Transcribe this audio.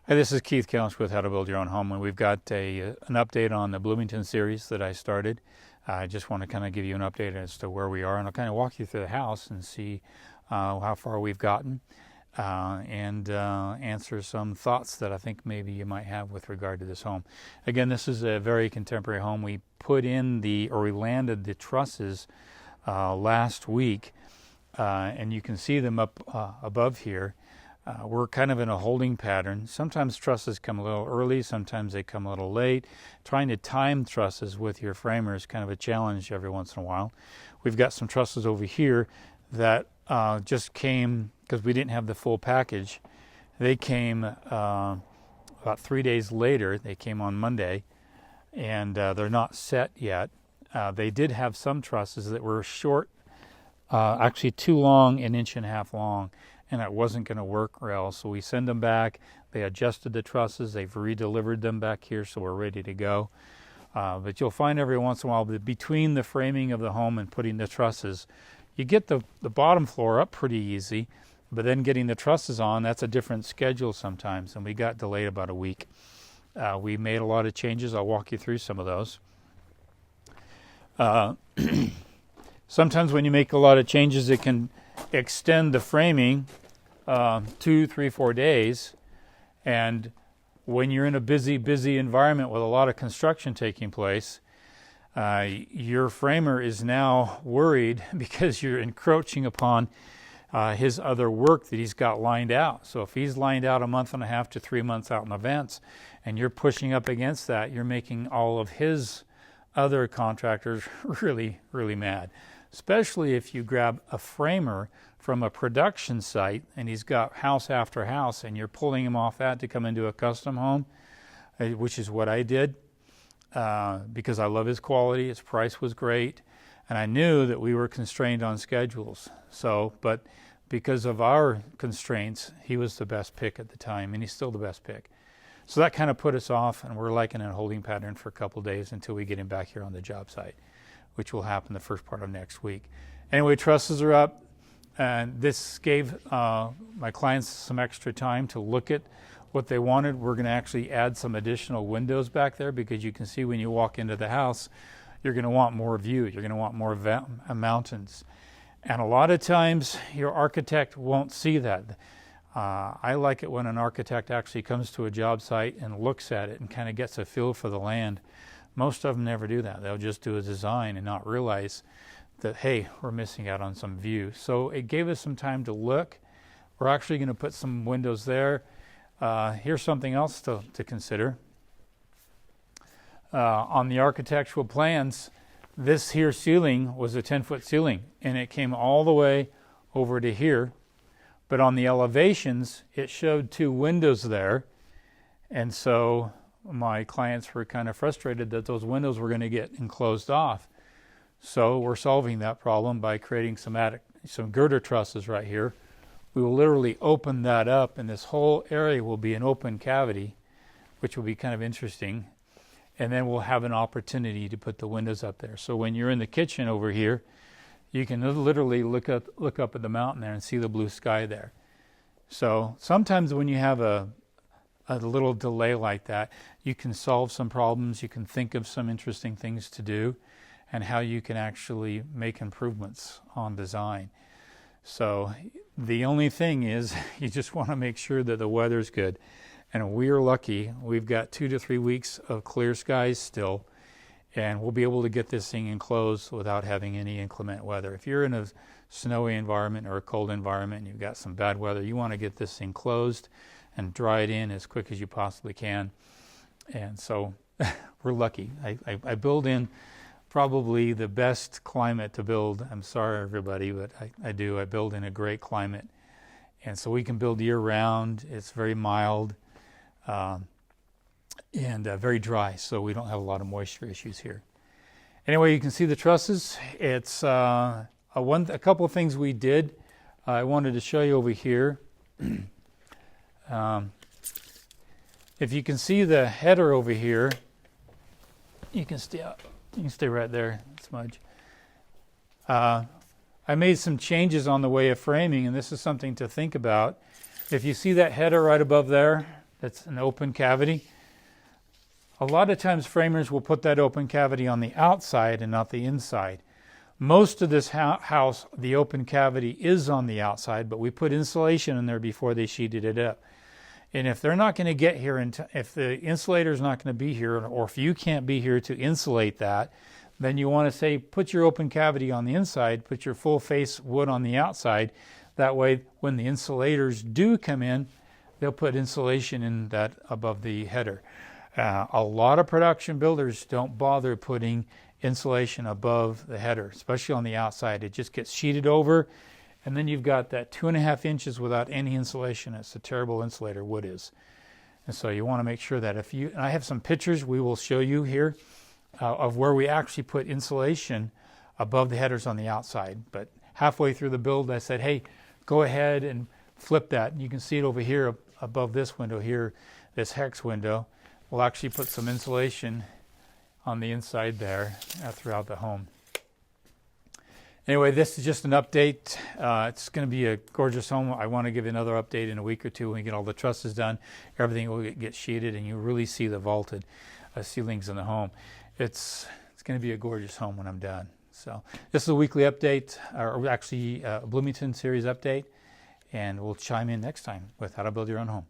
Hey, this is Keith Kelch with How to Build Your Own Home, and we've got an update on the Bloomington series that I started. I just want to kind of give you an update as to where we are, and I'll kind of walk you through the house and see how far we've gotten, and answer some thoughts that I think maybe you might have with regard to this home. Again, this is a very contemporary home. We put in we landed the trusses last week, and you can see them up above here. We're kind of in a holding pattern. Sometimes trusses come a little early, sometimes they come a little late. Trying to time trusses with your framer is kind of a challenge every once in a while. We've got some trusses over here that just came because we didn't have the full package. They came about 3 days later. They came on Monday, and they're not set yet. They did have some trusses that were short, actually too long, 1.5 inches long, and it wasn't going to work well. So we send them back. They adjusted the trusses. They've redelivered them back here, so we're ready to go. But you'll find every once in a while that between the framing of the home and putting the trusses, you get the bottom floor up pretty easy, but then getting the trusses on, that's a different schedule sometimes, and we got delayed about a week. We made a lot of changes. I'll walk you through some of those. Sometimes when you make a lot of changes, it can extend the framing 2, 3, 4 days, and when you're in a busy environment with a lot of construction taking place, your framer is now worried because you're encroaching upon his other work that he's got lined out. So if he's lined out 1.5 months to 3 months out in advance, and you're pushing up against that, you're making all of his other contractors really mad. Especially if you grab a framer from a production site and he's got house after house and you're pulling him off that to come into a custom home, which is what I did, because I love his quality. His price was great, and I knew that we were constrained on schedules. So, but because of our constraints, he was the best pick at the time, and he's still the best pick. So that kind of put us off, and we're like in a holding pattern for a couple days until we get him back here on the job site, which will happen the first part of next week. Anyway, trusses are up, and this gave my clients some extra time to look at what they wanted. We're going to actually add some additional windows back there, because you can see when you walk into the house, you're going to want more view. You're going to want more mountains. And a lot of times, your architect won't see that. I like it when an architect actually comes to a job site and looks at it and kind of gets a feel for the land. Most of them never do that. They'll just do a design and not realize that, hey, we're missing out on some view. So it gave us some time to look. We're actually going to put some windows there. Here's something else to consider. On the architectural plans, this here ceiling was a 10-foot ceiling, and it came all the way over to here. But on the elevations, it showed 2 windows there, and so my clients were kind of frustrated that those windows were going to get enclosed off. So we're solving that problem by creating some girder trusses right here. We will literally open that up, and this whole area will be an open cavity, which will be kind of interesting. And then we'll have an opportunity to put the windows up there. So when you're in the kitchen over here, you can literally look up at the mountain there and see the blue sky there. So sometimes when you have a little delay like that, you can solve some problems. You can think of some interesting things to do and how you can actually make improvements on design. So the only thing is you just want to make sure that the weather's good. And we're lucky. We've got 2 to 3 weeks of clear skies still, and we'll be able to get this thing enclosed without having any inclement weather. If you're in a snowy environment or a cold environment and you've got some bad weather, you want to get this thing closed and dry it in as quick as you possibly can. And so we're lucky. I build in probably the best climate to build. I'm sorry, everybody, but I do. I build in a great climate. And so we can build year-round. It's very mild and very dry, so we don't have a lot of moisture issues here. Anyway, you can see the trusses. It's a couple of things we did. I wanted to show you over here. If you can see the header over here, you can stay right there, Smudge. I made some changes on the way of framing, and this is something to think about. If you see that header right above there, that's an open cavity. A lot of times framers will put that open cavity on the outside and not the inside. Most of this house, the open cavity is on the outside, but we put insulation in there before they sheeted it up. And if they're not going to get here, if the insulator is not going to be here, or if you can't be here to insulate that, then you want to say put your open cavity on the inside, put your full face wood on the outside. That way, when the insulators do come in, they'll put insulation in that above the header. A lot of production builders don't bother putting insulation above the header, especially on the outside. It just gets sheeted over, and then you've got that 2.5 inches without any insulation. It's a terrible insulator, wood is. And so you want to make sure that if you, and I have some pictures we will show you here of where we actually put insulation above the headers on the outside. But halfway through the build, I said, hey, go ahead and flip that. And you can see it over here above this window here, this hex window. We'll actually put some insulation on the inside there throughout the home. Anyway, this is just an update. It's going to be a gorgeous home. I want to give another update in a week or two when we get all the trusses done. Everything will get sheeted, and you really see the vaulted ceilings in the home. It's going to be a gorgeous home when I'm done. So this is a weekly update, or actually a Bloomington series update, and we'll chime in next time with how to build your own home.